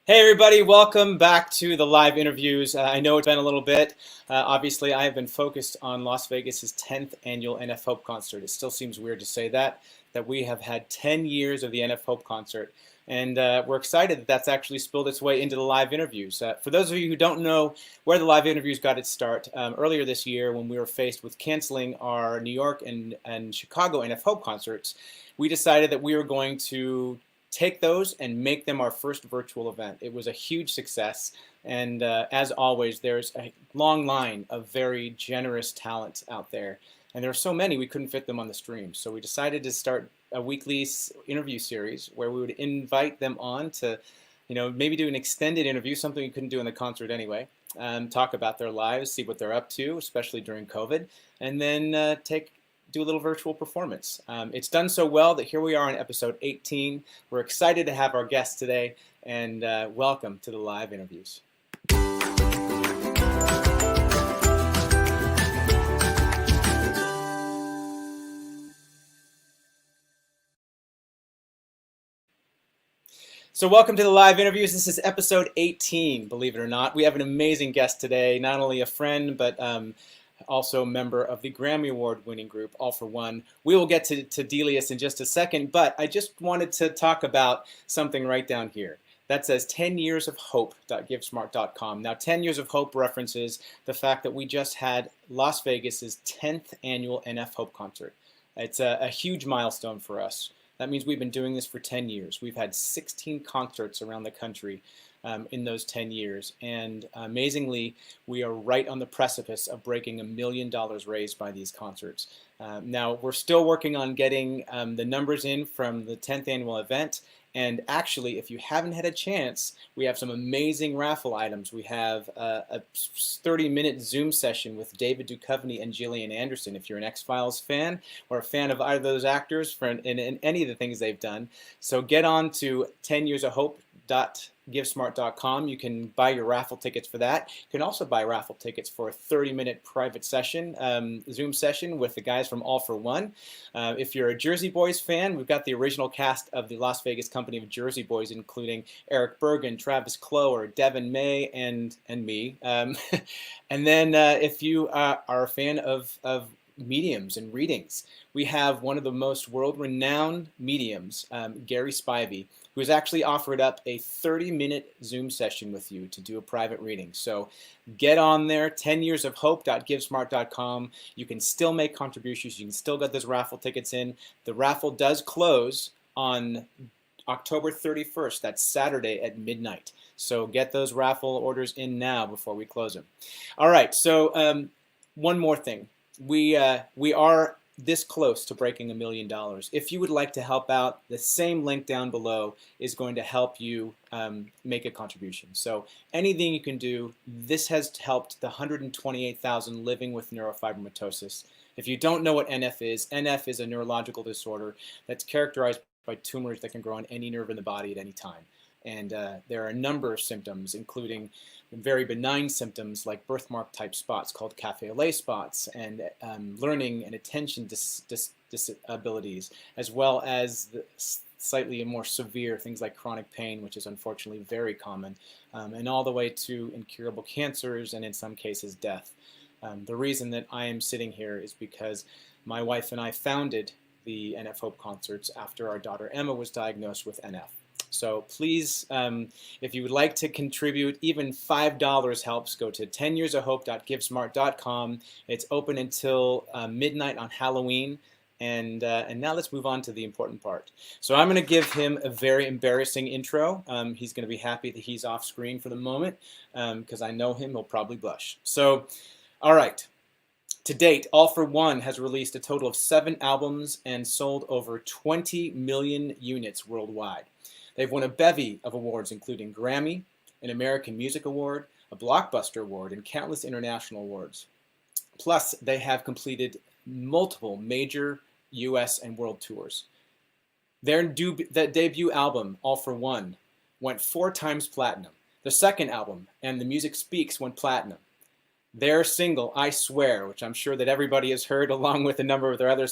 Hey everybody, welcome back to the live interviews. I know it's been a little bit. Obviously, I have been focused on Las Vegas's 10th annual NF Hope concert. It still seems weird to say that we have had 10 years of the NF Hope concert. And we're excited that that's actually spilled its way into the live interviews. For those of you who don't know where the live interviews got its start, earlier this year when we were faced with canceling our New York and Chicago NF Hope concerts, we decided that we were going to take those and make them our first virtual event. It was a huge success, and as always, there's a long line of very generous talent out there, and there are so many we couldn't fit them on the stream. So we decided to start a weekly interview series where we would invite them on to, maybe do an extended interview, something we couldn't do in the concert anyway, talk about their lives, see what they're up to, especially during COVID, and then do a little virtual performance. It's done so well that here we are on episode 18. We're excited to have our guest today, and welcome to the live interviews. So welcome to the live interviews. This is episode 18, believe it or not. We have an amazing guest today, not only a friend, but also a member of the Grammy Award Winning group, All for One. We will get to Delious in just a second, but I just wanted to talk about something right down here. That says 10yearsofhope.givesmart.com. Now, 10 Years of Hope references the fact that we just had Las Vegas's 10th annual NF Hope concert. It's a huge milestone for us. That means we've been doing this for 10 years. We've had 16 concerts around the country in those 10 years. And amazingly, we are right on the precipice of breaking $1 million raised by these concerts. Now, we're still working on getting the numbers in from the 10th annual event. And actually, if you haven't had a chance, we have some amazing raffle items. We have a 30-minute Zoom session with David Duchovny and Gillian Anderson. If you're an X-Files fan or a fan of either of those actors in any of the things they've done. So get on to 10yearsofhope.givesmart.com. You can buy your raffle tickets for that. You can also buy raffle tickets for a 30-minute private session, Zoom session with the guys from All for One. If you're a Jersey Boys fan, we've got the original cast of the Las Vegas company of Jersey Boys, including Eric Bergen, Travis Clower, Devin May, and me. And then if you are a fan of mediums and readings, we have one of the most world-renowned mediums, Gary Spivey, who has actually offered up a 30-minute Zoom session with you to do a private reading. So get on there, 10yearsofhope.givesmart.com. You can still make contributions. You can still get those raffle tickets in. The raffle does close on October 31st. That's Saturday at midnight. So get those raffle orders in now before we close them. All right, so one more thing. We are this close to breaking $1 million. If you would like to help out, the same link down below is going to help you make a contribution. So anything you can do, this has helped the 128,000 living with neurofibromatosis. If you don't know what NF is a neurological disorder that's characterized by tumors that can grow on any nerve in the body at any time. And there are a number of symptoms, including very benign symptoms like birthmark type spots called cafe au lait spots, and learning and attention disabilities, as well as the slightly more severe things like chronic pain, which is unfortunately very common, and all the way to incurable cancers and in some cases death. The reason that I am sitting here is because my wife and I founded the NF Hope concerts after our daughter Emma was diagnosed with NF. So please, if you would like to contribute, even $5 helps. Go to 10yearsofhope.givesmart.com. It's open until midnight on Halloween. And now let's move on to the important part. So I'm going to give him a very embarrassing intro. He's going to be happy that he's off screen for the moment because I know him. He'll probably blush. So, all right. To date, All for One has released a total of 7 albums and sold over 20 million units worldwide. They've won a bevy of awards, including Grammy, an American Music Award, a Blockbuster Award, and countless international awards. Plus, they have completed multiple major U.S. and world tours. Their debut album, All for One, went 4 times platinum. The second album, And the Music Speaks, went platinum. Their single, I Swear, which I'm sure that everybody has heard, along with a number of their other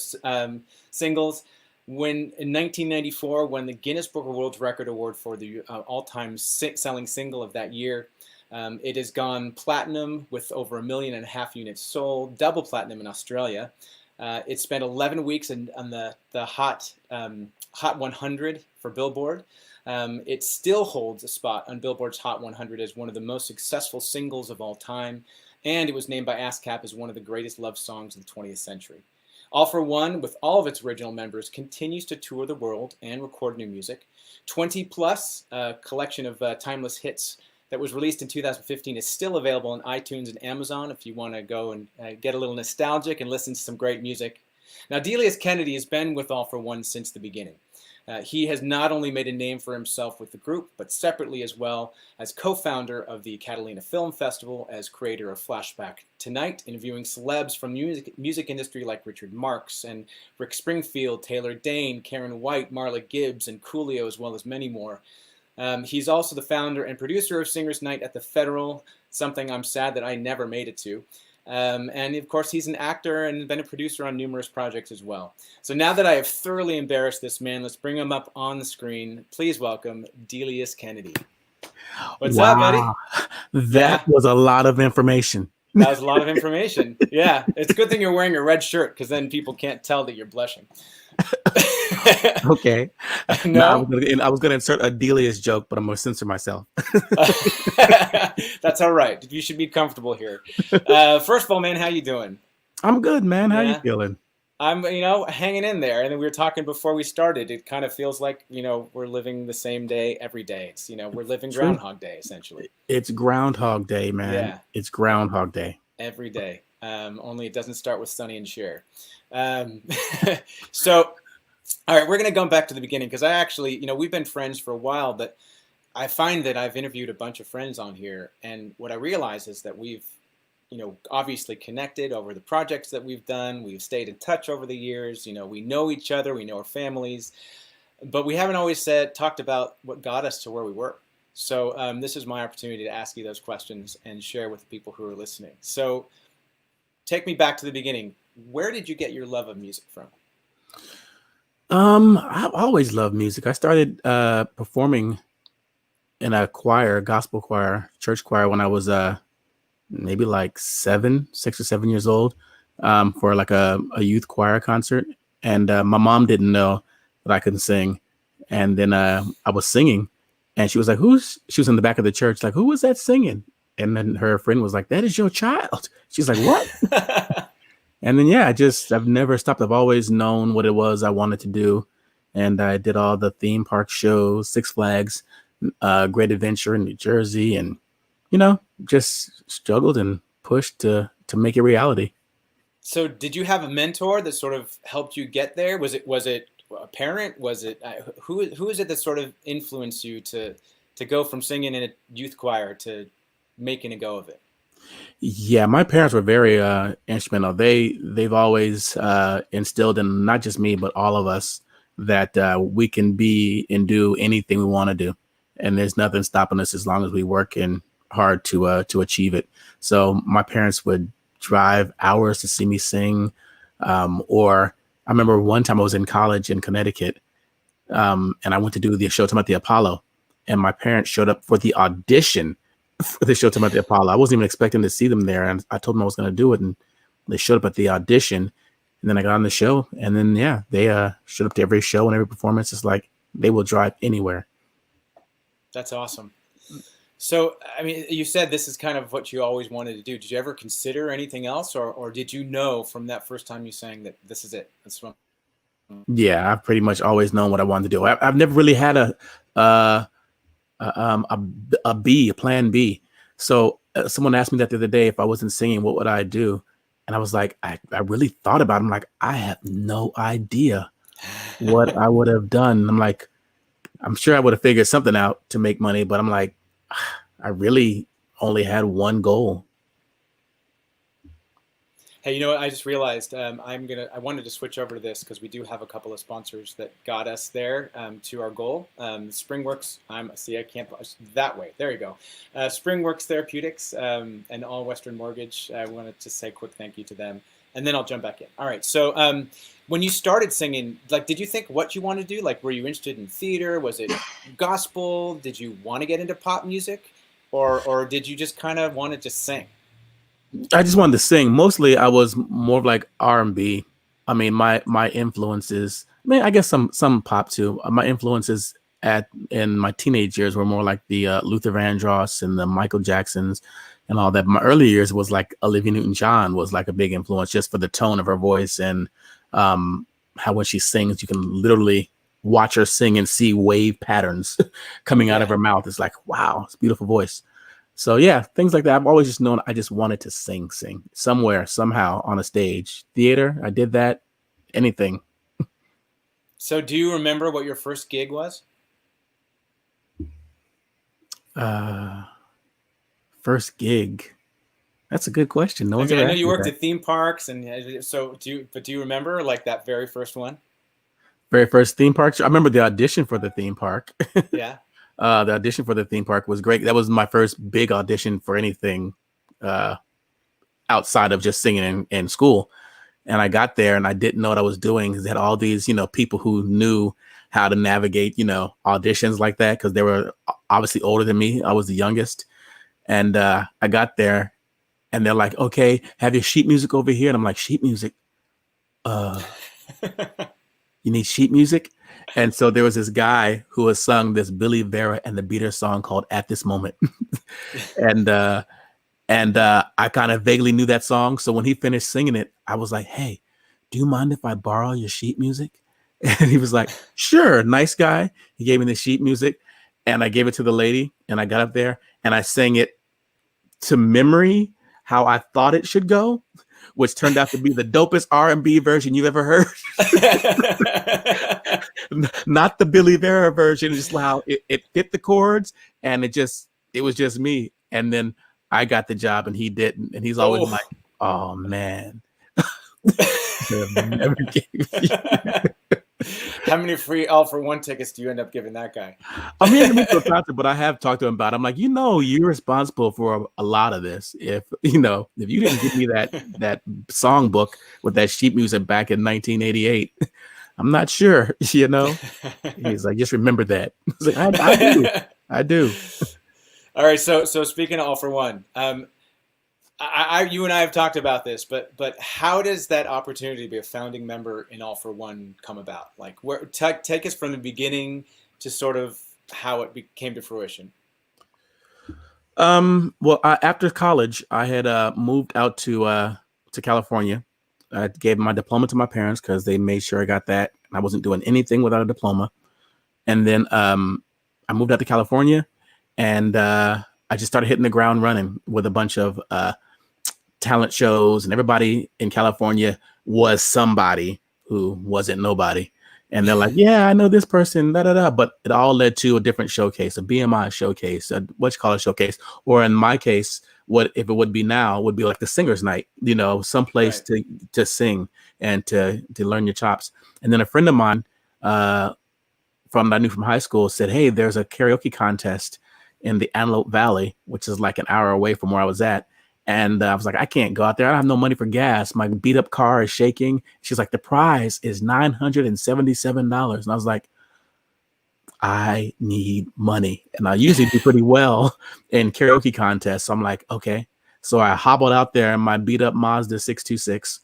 singles, When in 1994, won the Guinness Book of World Record Award for the all-time selling single of that year. It has gone platinum with over 1.5 million units sold, double platinum in Australia. It spent 11 weeks on the Hot 100 for Billboard. It still holds a spot on Billboard's Hot 100 as one of the most successful singles of all time, and it was named by ASCAP as one of the greatest love songs of the 20th century. All for One, with all of its original members, continues to tour the world and record new music. 20 Plus, a collection of timeless hits that was released in 2015, is still available on iTunes and Amazon if you want to go and get a little nostalgic and listen to some great music. Now, Delious Kennedy has been with All for One since the beginning. He has not only made a name for himself with the group, but separately as well as co-founder of the Catalina Film Festival, as creator of Flashback Tonight, interviewing celebs from music industry like Richard Marx and Rick Springfield, Taylor Dane, Karen White, Marla Gibbs, and Coolio, as well as many more. He's also the founder and producer of Singers Night at the Federal, something I'm sad that I never made it to. And of course, he's an actor and been a producer on numerous projects as well. So now that I have thoroughly embarrassed this man, let's bring him up on the screen. Please welcome Delious Kennedy. What's up, buddy? That was a lot of information. That was a lot of information. Yeah, it's a good thing you're wearing a red shirt, because then people can't tell that you're blushing. Okay. No? I was gonna insert a Delious joke, but I'm gonna censor myself. That's all right. You should be comfortable here. First of all, man, how you doing? I'm good, man. How you feeling? I'm, hanging in there. And then we were talking before we started. It kind of feels like, we're living the same day every day. It's, we're living Groundhog Day, essentially. It's Groundhog Day, man. Yeah. It's Groundhog Day. Every day. Only it doesn't start with Sonny and Cher. So, all right, we're going to go back to the beginning, because I actually, we've been friends for a while, but I find that I've interviewed a bunch of friends on here, and what I realize is that we've, obviously connected over the projects that we've done. We've stayed in touch over the years. We know each other, we know our families, but we haven't always talked about what got us to where we were. So this is my opportunity to ask you those questions and share with the people who are listening. So take me back to the beginning. Where did you get your love of music from? I've always loved music. I started performing in a choir, gospel choir, church choir, when I was maybe like 6 or 7 years old, for like a youth choir concert. And my mom didn't know that I couldn't sing. And then I was singing, and she was like, she was in the back of the church, like, who was that singing? And then her friend was like, that is your child. She's like, what? And then, yeah, I've never stopped. I've always known what it was I wanted to do. And I did all the theme park shows, Six Flags, Great Adventure in New Jersey, and, just struggled and pushed to make it reality. So did you have a mentor that sort of helped you get there? Was it a parent? Was it who is it that sort of influenced you to go from singing in a youth choir to making a go of it? Yeah, my parents were very instrumental. They've always instilled in not just me, but all of us, that we can be and do anything we want to do, and there's nothing stopping us as long as we work hard to achieve it. So my parents would drive hours to see me sing, or I remember one time I was in college in Connecticut, and I went to do the show at the Apollo, and my parents showed up for the audition for the show at the Apollo. I wasn't even expecting to see them there, and I told them I was going to do it, and they showed up at the audition, and then I got on the show, and then they showed up to every show and every performance. It's like they will drive anywhere. That's awesome. So, I mean, you said this is kind of what you always wanted to do. Did you ever consider anything else, or did you know from that first time you sang that this is it? That's what... Yeah, I've pretty much always known what I wanted to do. I've never really had a plan B. So someone asked me that the other day, if I wasn't singing, what would I do? And I was like, I really thought about it. I'm like, I have no idea what I would have done. I'm like, I'm sure I would have figured something out to make money, but I'm like, I really only had one goal. Hey, you know what? I just realized I wanted to switch over to this because we do have a couple of sponsors that got us there to our goal. Springworks, I can't that way. There you go. Springworks Therapeutics and All Western Mortgage. I wanted to say a quick thank you to them. and then I'll jump back in. All right. So when you started singing, like, did you think what you wanted to do? Like, were you interested in theater? Was it gospel? Did you want to get into pop music, or did you just kind of want to just sing? I just wanted to sing. Mostly, I was more of like R&B. I mean, my influences. I mean, I guess some pop too. My influences in my teenage years were more like the Luther Vandross and the Michael Jacksons and all that. My early years was like Olivia Newton-John was like a big influence just for the tone of her voice and how when she sings, you can literally watch her sing and see wave patterns coming out of her mouth. It's like, wow, it's a beautiful voice. So yeah, things like that. I've always just known I just wanted to sing somewhere, somehow on a stage. Theater, I did that. Anything. So do you remember what your first gig was? First gig. That's a good question. No one's I ever know asked you me worked that. at theme parks, and so do you remember like that very first one? Very first theme park. I remember the audition for the theme park. Yeah. The audition for the theme park was great. That was my first big audition for anything outside of just singing in school. And I got there and I didn't know what I was doing because they had all these, people who knew how to navigate, auditions like that because they were obviously older than me. I was the youngest. And I got there and they're like, okay, have your sheet music over here. And I'm like, sheet music? You need sheet music? And so there was this guy who has sung this Billy Vera and the Beaters song called At This Moment. and I kind of vaguely knew that song. So when he finished singing it, I was like, hey, do you mind if I borrow your sheet music? And he was like, sure, nice guy. He gave me the sheet music and I gave it to the lady and I got up there and I sang it to memory how I thought it should go, which turned out to be the dopest R&B version you've ever heard. Not the Billy Vera version, just how it fit the chords and it was just me. And then I got the job and he didn't. And he's always like, oh man. Never gave you. How many free All for One tickets do you end up giving that guy? I'm here to meet the concert, but I have talked to him about it. I'm like, you're responsible for a lot of this. If you didn't give me that song book with that sheet music back in 1988, I'm not sure, He's like, just remember that. I was like, I do. All right. So speaking of All for One, you and I have talked about this, but how does that opportunity to be a founding member in All for One come about? Like, take us from the beginning to sort of how it came to fruition. Well, after college, I had moved out to California. I gave my diploma to my parents because they made sure I got that. I wasn't doing anything without a diploma. And then I moved out to California, and I just started hitting the ground running with a bunch of talent shows, and everybody in California was somebody who wasn't nobody. And they're like, yeah, I know this person, da, da, da. But it all led to a different showcase, a BMI showcase, a showcase. Or in my case, what if it would be now would be like the singers night, someplace to sing and to learn your chops. And then a friend of mine that I knew from high school said, hey, there's a karaoke contest in the Antelope Valley, which is like an hour away from where I was at. And I was like, I can't go out there. I don't have no money for gas. My beat up car is shaking. She's like, the prize is $977. And I was like, I need money. And I usually do pretty well in karaoke contests. So I'm like, okay. So I hobbled out there in my beat up Mazda 626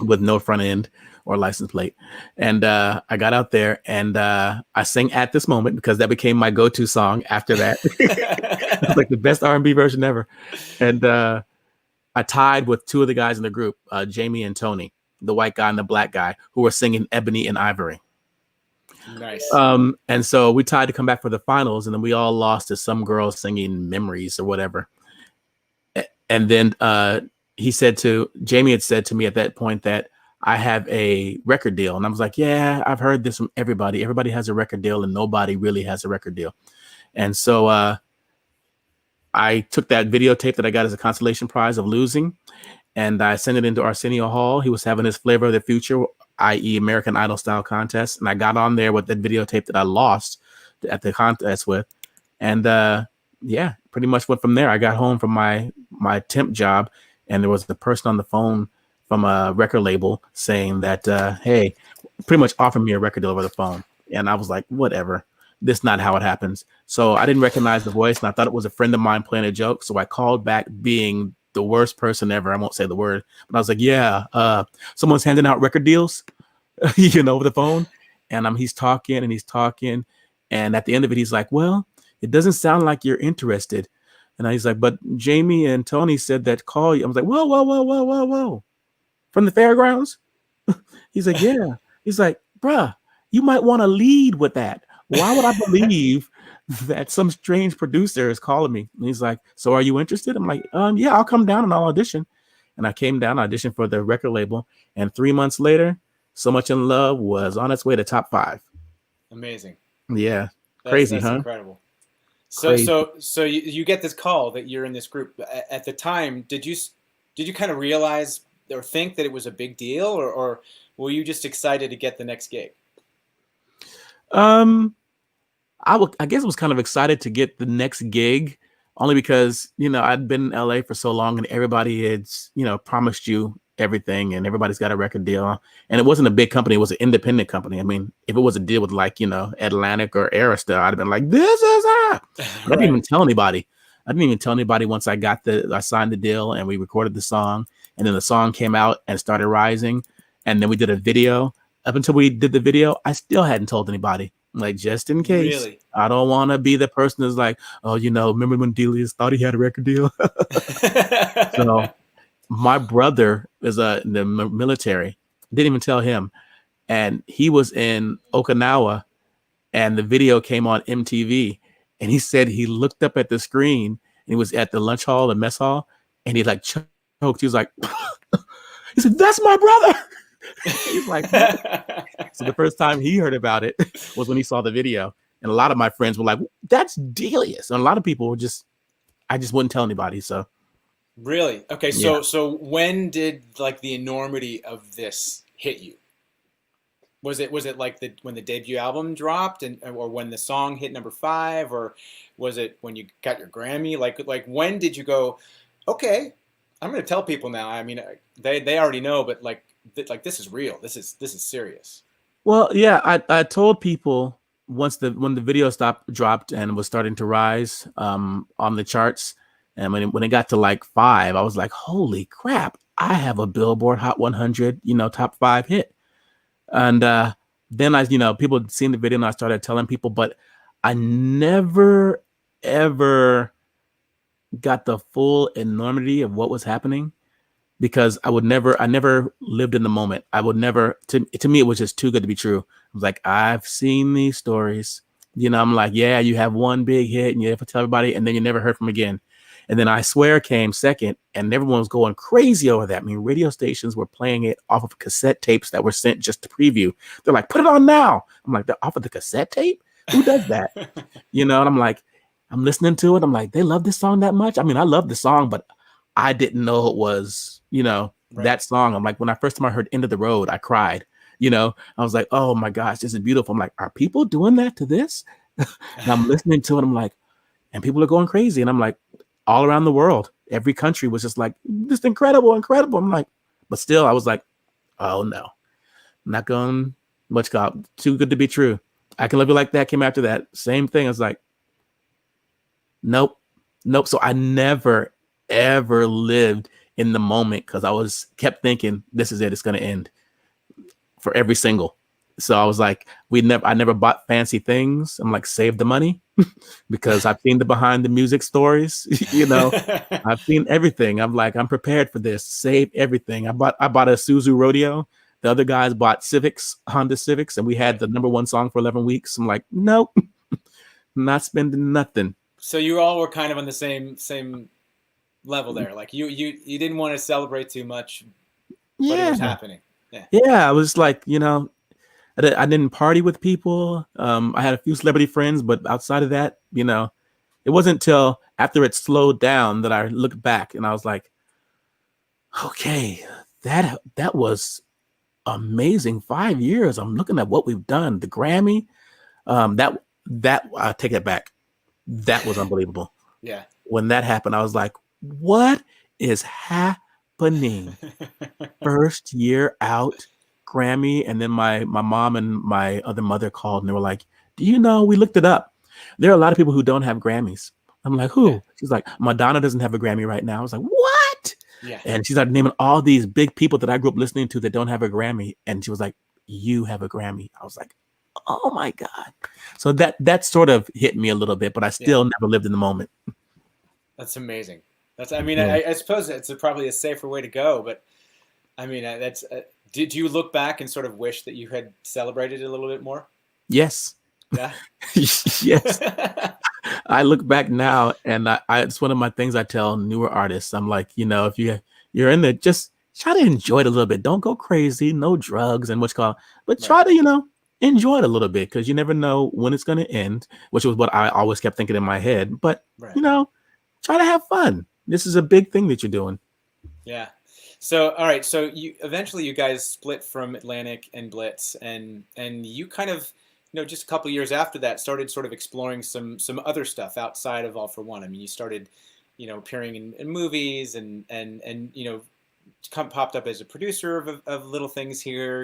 with no front end or license plate. And I got out there and I sang At This Moment because that became my go-to song after that. It was like the best R&B version ever. And I tied with two of the guys in the group, Jamie and Tony, the white guy and the black guy, who were singing Ebony and Ivory. Nice. And so we tied to come back for the finals, and then we all lost to some girl singing Memories or whatever. And then Jamie had said to me at that point that I have a record deal. And I was like, yeah, I've heard this from everybody. Everybody has a record deal and nobody really has a record deal. And so I took that videotape that I got as a consolation prize of losing, and I sent it into Arsenio Hall. He was having his Flavor of the Future, i.e. American Idol style contest. And I got on there with that videotape that I lost at the contest with. And pretty much went from there. I got home from my temp job, and there was the person on the phone from a record label saying that, hey, pretty much offered me a record deal over the phone. And I was like, whatever. This is not how it happens. So I didn't recognize the voice, and I thought it was a friend of mine playing a joke. So I called back being the worst person ever. I won't say the word, but I was like, yeah, someone's handing out record deals, over the phone. And he's talking and he's talking. And at the end of it, he's like, well, it doesn't sound like you're interested. And he's like, but Jamie and Tony said that call you. I was like, whoa, whoa, whoa, whoa, whoa, whoa. From the fairgrounds? He's like, yeah. He's like, bruh, you might want to lead with that. Why would I believe that some strange producer is calling me? And he's like, so are you interested? I'm like, yeah, I'll come down and I'll audition. And I came down, auditioned for the record label. And 3 months later, So Much in Love was on its way to top 5. Amazing. Yeah. Crazy, that's huh? incredible. Crazy. So you get this call that you're in this group. At the time, did you kind of realize or think that it was a big deal, or were you just excited to get the next gig? I guess I was kind of excited to get the next gig, only because, I'd been in LA for so long and everybody had, promised you everything and everybody's got a record deal. And it wasn't a big company. It was an independent company. I mean, if it was a deal with like, Atlantic or Arista, I'd have been like, this is it. But I didn't even tell anybody. Once I signed the deal and we recorded the song, and then the song came out and started rising. And then we did a video. Up until we did the video, I still hadn't told anybody. Like, just in case. Really? I don't want to be the person that's like, oh, remember when Delious thought he had a record deal? So my brother is in the military. Didn't even tell him. And he was in Okinawa and the video came on MTV. And he said he looked up at the screen and he was at the lunch hall, the mess hall, and he like choked. He was like, he said, that's my brother. He's like, so the first time he heard about it was when he saw the video. And a lot of my friends were like, that's Delious. And a lot of people were I just wouldn't tell anybody. So really? Okay. Yeah. So when did like the enormity of this hit you? Was it like when the debut album dropped or when the song hit number 5, or was it when you got your Grammy? Like when did you go, okay, I'm going to tell people now. I mean, they already know, but like this is real. This is serious. Well, yeah, I told people when the video dropped and was starting to rise on the charts, and when it got to like 5, I was like, holy crap, I have a Billboard Hot 100, top 5 hit. And then people had seen the video and I started telling people, but I never ever got the full enormity of what was happening, because I never lived in the moment. I would never, to me, it was just too good to be true. I was like, I've seen these stories, I'm like, yeah, you have one big hit and you have to tell everybody and then you never heard from again. And then I Swear came second and everyone was going crazy over that. I mean, radio stations were playing it off of cassette tapes that were sent just to preview. They're like, put it on now. I'm like, they're off of the cassette tape? Who does that? And I'm like, I'm listening to it. I'm like, they love this song that much? I mean, I love the song, but I didn't know it was, that song. I'm like, when I first time I heard End of the Road, I cried. I was like, oh my gosh, this is beautiful. I'm like, are people doing that to this? And I'm listening to it. I'm like, and people are going crazy. And I'm like, all around the world, every country was just like, this is incredible. I'm like, but still, I was like, oh no, I'm not going much God, too good to be true. I Can Love You Like That came after that. Same thing. I was like, nope. So I never, ever lived in the moment because I kept thinking, this is it. It's going to end for every single. So I was like, I never bought fancy things. I'm like, save the money because I've seen the behind the music stories, I've seen everything. I'm like, I'm prepared for this. Save everything. I bought a Suzu Rodeo. The other guys bought Honda Civics, and we had the number 1 song for 11 weeks. I'm like, nope, not spending nothing. So you all were kind of on the same level there. Like you didn't want to celebrate too much, but it was happening. Yeah. I was like, I didn't party with people. I had a few celebrity friends, but outside of that, it wasn't till after it slowed down that I looked back and I was like, okay, that was amazing. 5 years. I'm looking at what we've done. The Grammy, that I take it back. That was unbelievable. Yeah. When that happened, I was like, what is happening? happening? First year out, Grammy, and then my mom and my other mother called and they were like, "Do you know? We looked it up. There are a lot of people who don't have Grammys." I'm like, Yeah. "Who?" She's like, "Madonna doesn't have a Grammy right now." I was like, "What?" Yeah. And she started naming all these big people that I grew up listening to that don't have a Grammy, and she was like, "You have a Grammy." I was like, "Oh my God!" So that sort of hit me a little bit, but I Yeah. still never lived in the moment. That's amazing. I mean, Yeah. I suppose it's probably a safer way to go, but I mean, did you look back and sort of wish that you had celebrated it a little bit more? Yes. Yeah. Yes. I look back now, and it's one of my things I tell newer artists. I'm like, if you're in there, just try to enjoy it a little bit. Don't go crazy, no drugs and what's called, but Right. try to, enjoy it a little bit because you never know when it's going to end, which was what I always kept thinking in my head. But, Right. try to have fun. This is a big thing that you're doing. Yeah. So, all right. So you guys split from Atlantic and Blitz, and you kind of, just a couple years after that, started sort of exploring some other stuff outside of All for One. I mean, you started, appearing in movies and popped up as a producer of little things here.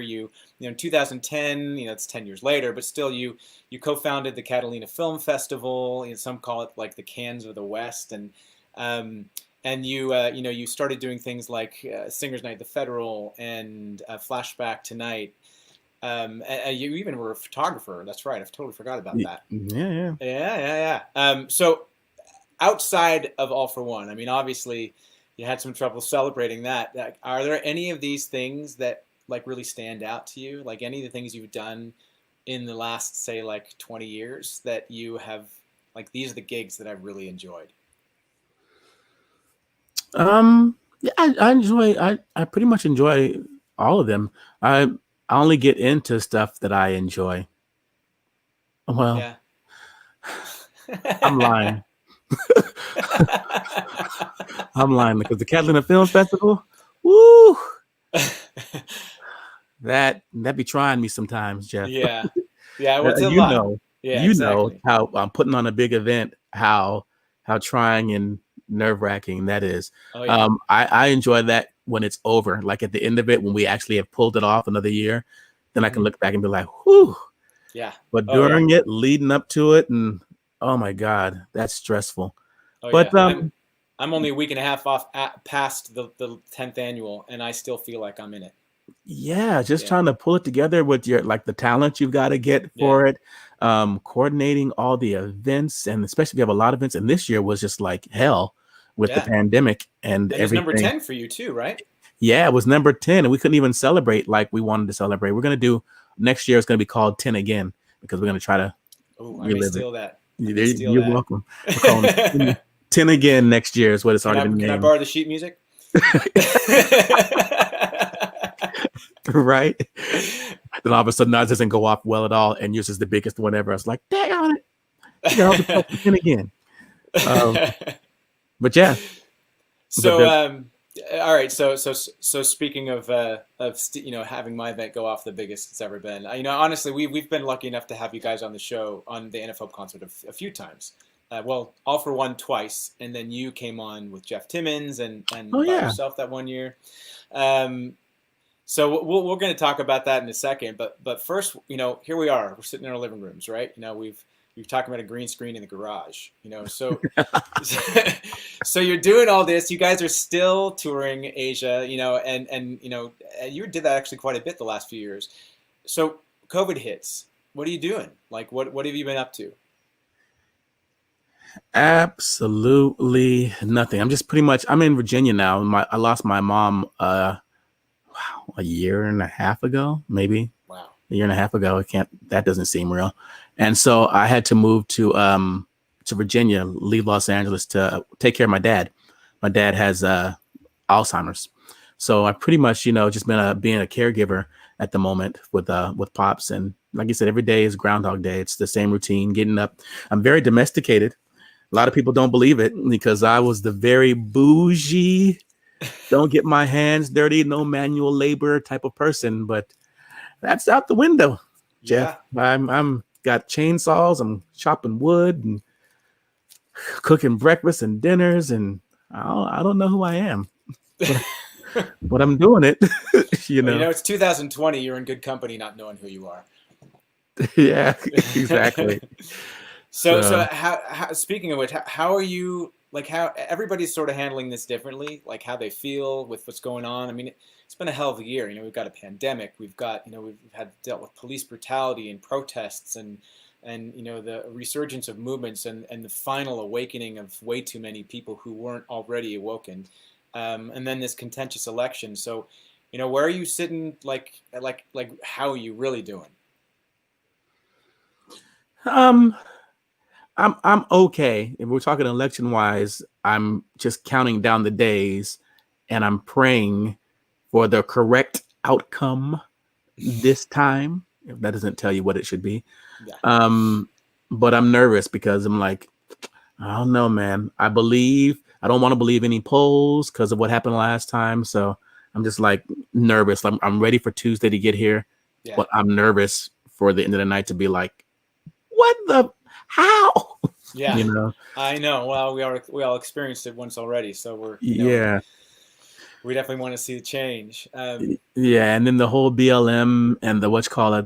In 2010, it's 10 years later, but still you co-founded the Catalina Film Festival. Some call it like the Cannes of the West, and you started doing things like Singers Night at the Federal and Flashback Tonight. You even were a photographer. That's right. I've totally forgot about that. Yeah. Yeah. So outside of All for One, I mean, obviously you had some trouble celebrating that. Like, are there any of these things that like really stand out to you? Like any of the things you've done in the last, say, like 20 years that you have, like, these are the gigs that I've really enjoyed? Yeah, I pretty much enjoy all of them. I only get into stuff that I enjoy. Well, Yeah. I'm lying. I'm lying because the Catalina Film Festival, woo, that be trying me sometimes, Jeff. Yeah. What's a you lot? know, Yeah, exactly. how I'm putting on a big event, how trying and nerve-wracking that is. Oh yeah. I enjoy that when it's over, like at the end of it, when we actually have pulled it off another year, then I can look back and be like, whew. Yeah. But Oh yeah. during it, leading up to it, and oh my God, that's stressful. Oh But yeah. I'm only a week and a half past the 10th annual, and I still feel like I'm in it. yeah, just Yeah. trying to pull it together with your the talent you've got to get for it, coordinating all the events, and especially if you have a lot of events. And this year was just like hell with the pandemic and And it's number everything. 10 for you too, right? Yeah, it was number 10, and we couldn't even celebrate like we wanted to celebrate. We're gonna do next year. It's gonna be called 10 again because we're gonna try to Oh, I may relive it. steal that. I may steal You're that. welcome. We're calling it 10 again next year is what it's already been Can I named. borrow the sheet music? Right? Then all of a sudden ours doesn't go off well at all, and yours is the biggest one ever. I was like, dang on it. You got all the 10 again. But yeah. So all right. So speaking of having my event go off the biggest it's ever been. Honestly, we've been lucky enough to have you guys on the show on the NFL concert a few times. Well, All for One twice, and then you came on with Jeff Timmons and by yourself that one year. So we're going to talk about that in a second, but first, here we are. We're sitting in our living rooms, right? We've talking about a green screen in the garage, so so you're doing all this. You guys are still touring Asia, and you did that actually quite a bit the last few years. So COVID hits. What are you doing? Like, what have you been up to? Absolutely nothing. I'm in Virginia now. I lost my mom a year and a half ago, maybe. Wow. A year and a half ago. That doesn't seem real. And so I had to move to Virginia, leave Los Angeles to take care of my dad. My dad has Alzheimer's. So I pretty much, just been being a caregiver at the moment with Pops. And like you said, every day is Groundhog Day. It's the same routine, getting up. I'm very domesticated. A lot of people don't believe it because I was the very bougie, don't get my hands dirty, no manual labor type of person. But that's out the window, Jeff. Yeah. I'm got chainsaws. I'm chopping wood and cooking breakfast and dinners, and I don't know who I am. but I'm doing it. you Well, know. it's 2020. You're in good company not knowing who you are. Yeah, exactly. So So how speaking of which, how are you, like, how everybody's sort of handling this differently, like how they feel with what's going on? I mean, it's been a hell of a year. We've got a pandemic. We've got, we've had dealt with police brutality and protests and the resurgence of movements and the final awakening of way too many people who weren't already awoken. And then this contentious election. So, where are you sitting? Like how are you really doing? um I'm okay. If we're talking election wise, I'm just counting down the days and I'm praying for the correct outcome this time. If that doesn't tell you what it should be. Yeah. But I'm nervous because I'm like, I don't know, man. I don't want to believe any polls because of what happened last time. So I'm just like nervous. I'm ready for Tuesday to get here, Yeah. but I'm nervous for the end of the night to be like, what the, how? Yeah. You know? I know. Well, we all experienced it once already, so Yeah. we definitely want to see the change. Yeah. And then the whole BLM and the,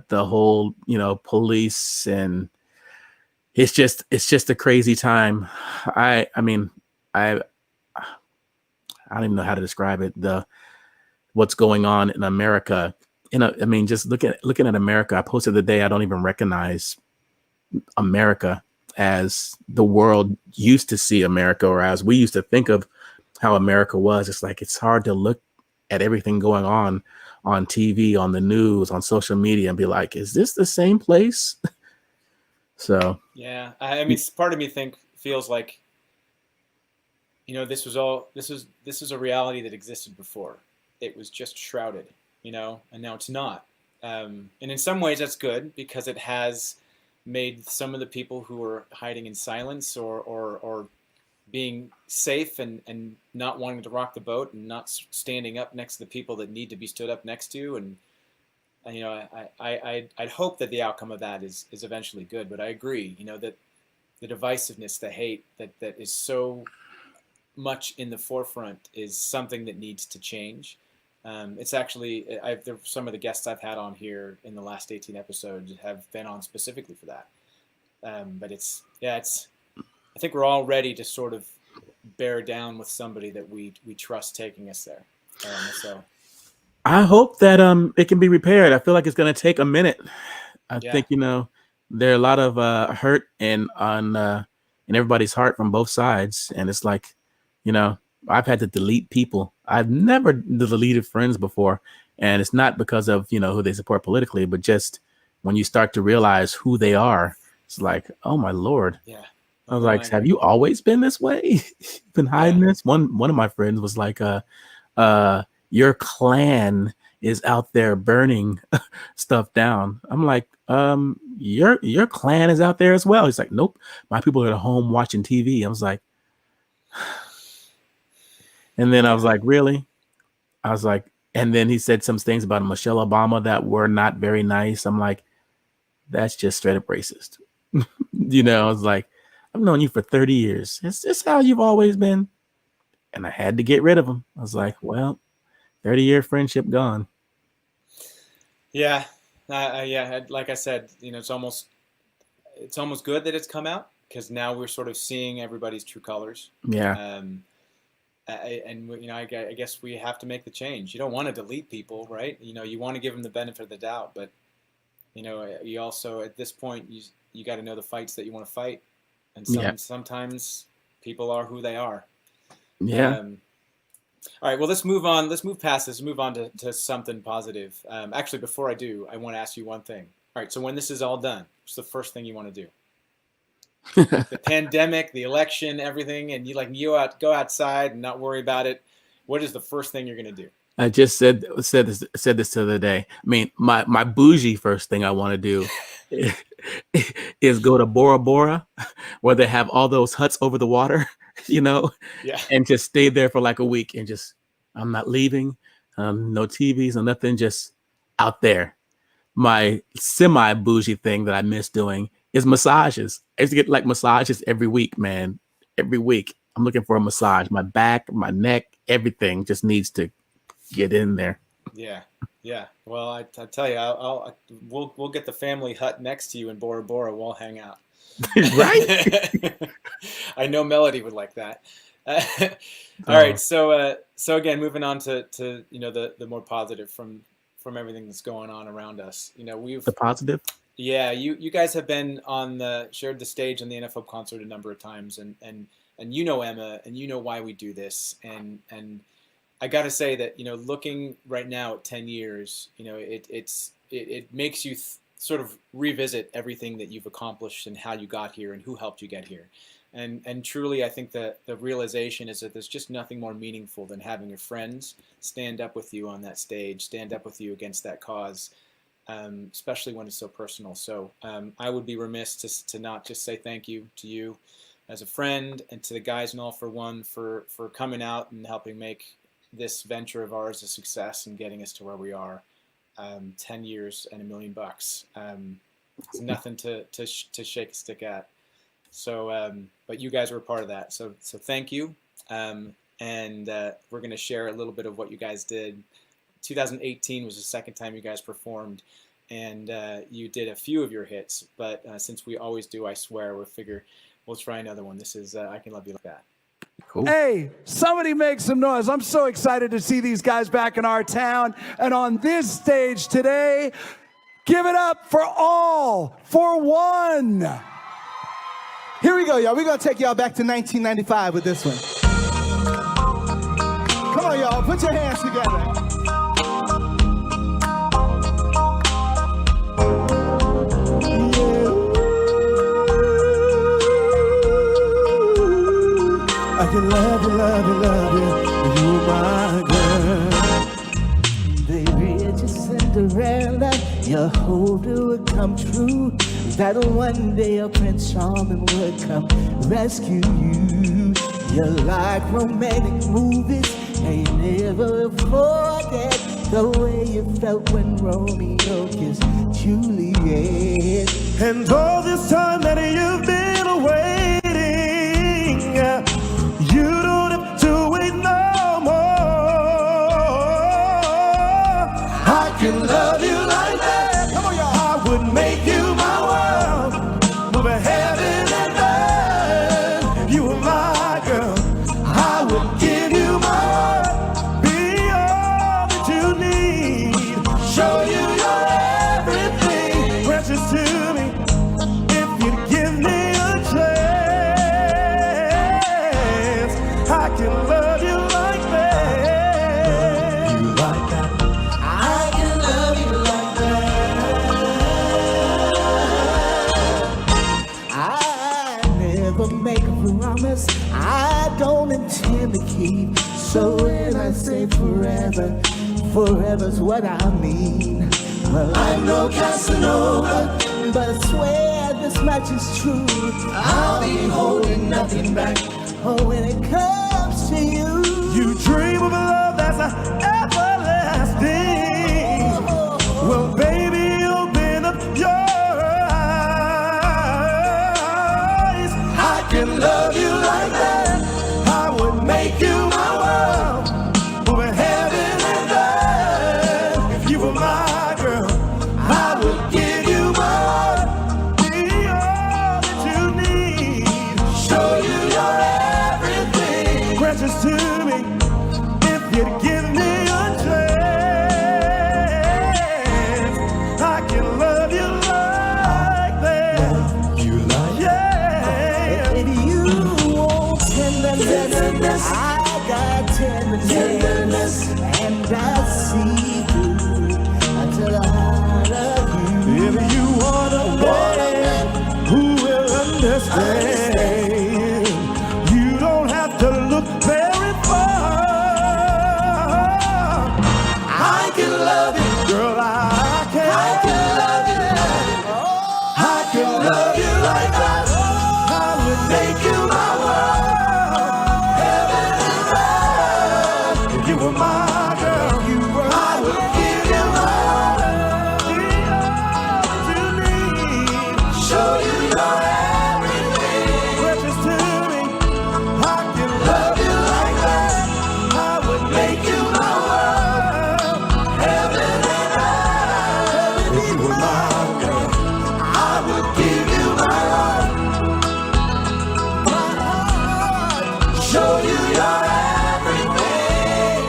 the whole, police, and it's just a crazy time. I mean, I don't even know how to describe it. What's going on in America. I mean, just looking at America. I posted the day I don't even recognize America as the world used to see America, or as we used to think of how America was. It's like it's hard to look at everything going on TV, on the news, on social media, and be like, is this the same place? So yeah, I mean, part of me feels like this is a reality that existed before. It was just shrouded, and now it's not. And in some ways, that's good because it has made some of the people who are hiding in silence or being safe and not wanting to rock the boat and not standing up next to the people that need to be stood up next to. And I'd hope that the outcome of that is eventually good. But I agree, that the divisiveness, the hate that is so much in the forefront is something that needs to change. It's actually, some of the guests I've had on here in the last 18 episodes have been on specifically for that. But I think we're all ready to sort of bear down with somebody that we trust taking us there. So I hope that it can be repaired. I feel like it's going to take a minute. I yeah. think there are a lot of hurt in everybody's heart from both sides, and it's like, I've had to delete people. I've never deleted friends before, and it's not because of who they support politically, but just when you start to realize who they are, it's like, oh my Lord. Yeah. I was like, have you always been this way? Been hiding this? One of my friends was like, your clan is out there burning stuff down. I'm like, your clan is out there as well. He's like, nope, my people are at home watching TV. I was like, and then I was like, really? I was like, and then he said some things about Michelle Obama that were not very nice. I'm like, that's just straight up racist. I was like, I've known you for 30 years. Is this how you've always been? And I had to get rid of him. I was like, well, 30-year friendship gone. Yeah. Yeah. Like I said, it's almost good that it's come out because now we're sort of seeing everybody's true colors. Yeah. I guess we have to make the change. You don't want to delete people, right? You want to give them the benefit of the doubt, but you also at this point you got to know the fights that you want to fight, and sometimes people are who they are. Yeah. All right. Well, let's move on. Let's move past this. Move on to something positive. Actually, before I do, I want to ask you one thing. All right. So when this is all done, what's the first thing you want to do? The pandemic, the election, everything, and you go outside and not worry about it. What is the first thing you're going to do? I just said this the other day. I mean, my bougie first thing I want to do is go to Bora Bora, where they have all those huts over the water, and just stay there for like a week and just, I'm not leaving, no TVs, no nothing, just out there. My semi bougie thing that I miss doing is massages. I used to get like massages every week, man. Every week I'm looking for a massage. My back, my neck, everything just needs to get in there. Yeah, yeah. Well, I tell you, we'll get the family hut next to you in Bora Bora. We'll hang out. Right? I know Melody would like that. All Oh, right, so again, moving on to the more positive from everything that's going on around us. the positive. Yeah, you guys have been shared the stage on the NFL concert a number of times, and Emma, and why we do this, and I got to say that looking right now at 10 years, it makes you sort of revisit everything that you've accomplished and how you got here and who helped you get here. And truly, I think that the realization is that there's just nothing more meaningful than having your friends stand up with you on that stage, stand up with you against that cause, especially when it's so personal. So I would be remiss to not just say thank you to you as a friend, and to the guys in All for One for coming out and helping make this venture of ours a success and getting us to where we are. 10 years and $1 million. It's nothing to shake a stick at. So, but you guys were a part of that. So thank you. And we're going to share a little bit of what you guys did. 2018 was the second time you guys performed, and you did a few of your hits. But since we always do, I swear, we'll try another one. This is I Can Love You Like That. Cool. Hey, somebody make some noise. I'm so excited to see these guys back in our town and on this stage today. Give it up for All for One. Here we go, y'all. We're going to take y'all back to 1995 with this one. Come on, y'all. Put your hands together. I can love you, love you, love you, you my girl. Baby, it's just Cinderella, your hope it would come true. That one day a Prince Charming would come rescue you. You're like romantic movies, ain't never forget the way you felt when Romeo kissed Juliet. And all this time that you've been waiting, you don't have to wait no more. I can love you like that. Come on, y'all. I would make you my world, move heaven and earth. You are my girl. I would give you my heart, be all that you need, show you your everything, precious to me. If you give me a chance, I can love you like that. You like that? I can love you like that. I never make a promise I don't intend to keep. So when I say forever, forever's what I mean. Well, I'm no Casanova, but I swear this much is true. I'll be holding nothing back. Oh, when it comes to you, you dream of a love that's everlasting. Well, baby, open up your eyes. I can love you like that. I would make you my world, over heaven and earth. If you were my girl, I would give you my heart, be all that you need, show you your everything, precious to me. If you'd give me a chance, I can love you like that. You like yeah. If you want tenderness, I got tenderness, and I see through until the heart of you. If you want a man who will understand, you don't have to look very far. I can love you, girl, I can love you like that. I can love you like that. I would make you my world, heaven and earth. If you were my girl, you were my show you your everything.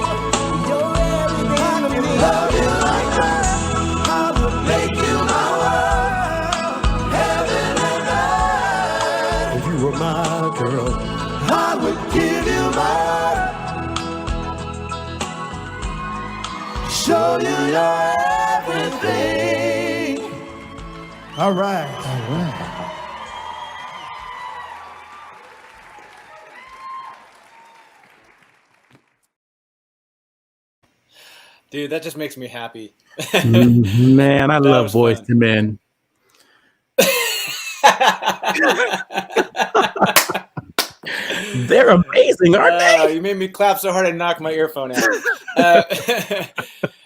You're everything. I can love you like that. I will make you my world, heaven and earth. If you were my girl, I would give you my heart. Show you your everything. All right. All right. Dude, that just makes me happy. Man, I love was Boys fun. to Men. They're amazing, aren't they? You made me clap so hard I knocked my earphone out.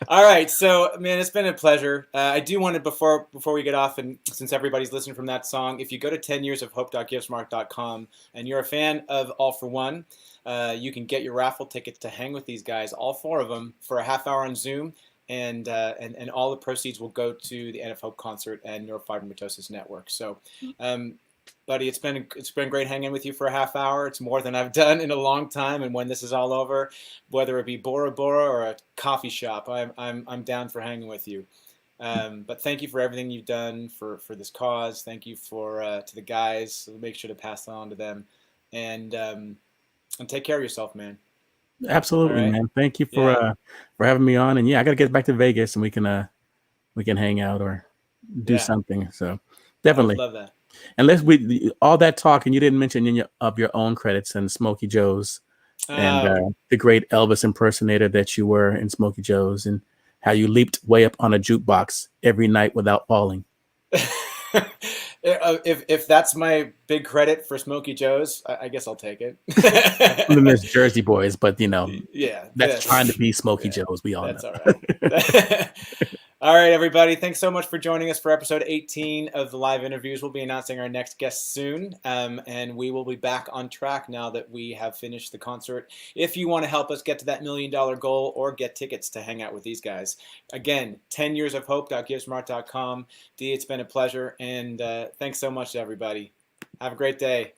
All right, so man, it's been a pleasure. I do want to before we get off, and since everybody's listening from that song, if you go to 10yearsofhope.givesmart.com and you're a fan of All for One, you can get your raffle tickets to hang with these guys, all four of them, for a half hour on Zoom, and all the proceeds will go to the End of Hope concert and Neurofibromatosis Network. So. Buddy, it's been great hanging with you for a half hour. It's more than I've done in a long time, and when this is all over, whether it be Bora Bora or a coffee shop, I'm down for hanging with you. But thank you for everything you've done for this cause. Thank you to the guys. So make sure to pass that on to them, and take care of yourself, man. Absolutely, right. man. Thank you for having me on. And yeah, I got to get back to Vegas, and we can hang out or do something. So definitely I would love that. Unless all that talk, and you didn't mention of your own credits and Smokey Joe's and the great Elvis impersonator that you were in Smokey Joe's, and how you leaped way up on a jukebox every night without falling. If that's my big credit for Smokey Joe's, I guess I'll take it. And then there's Jersey Boys, but that's trying to be Smokey Joe's. We all know. All right. All right, everybody. Thanks so much for joining us for episode 18 of the live interviews. We'll be announcing our next guest soon, and we will be back on track now that we have finished the concert. If you want to help us get to that $1 million goal or get tickets to hang out with these guys, again, 10yearsofhope.givesmart.com. D, it's been a pleasure, and thanks so much to everybody. Have a great day.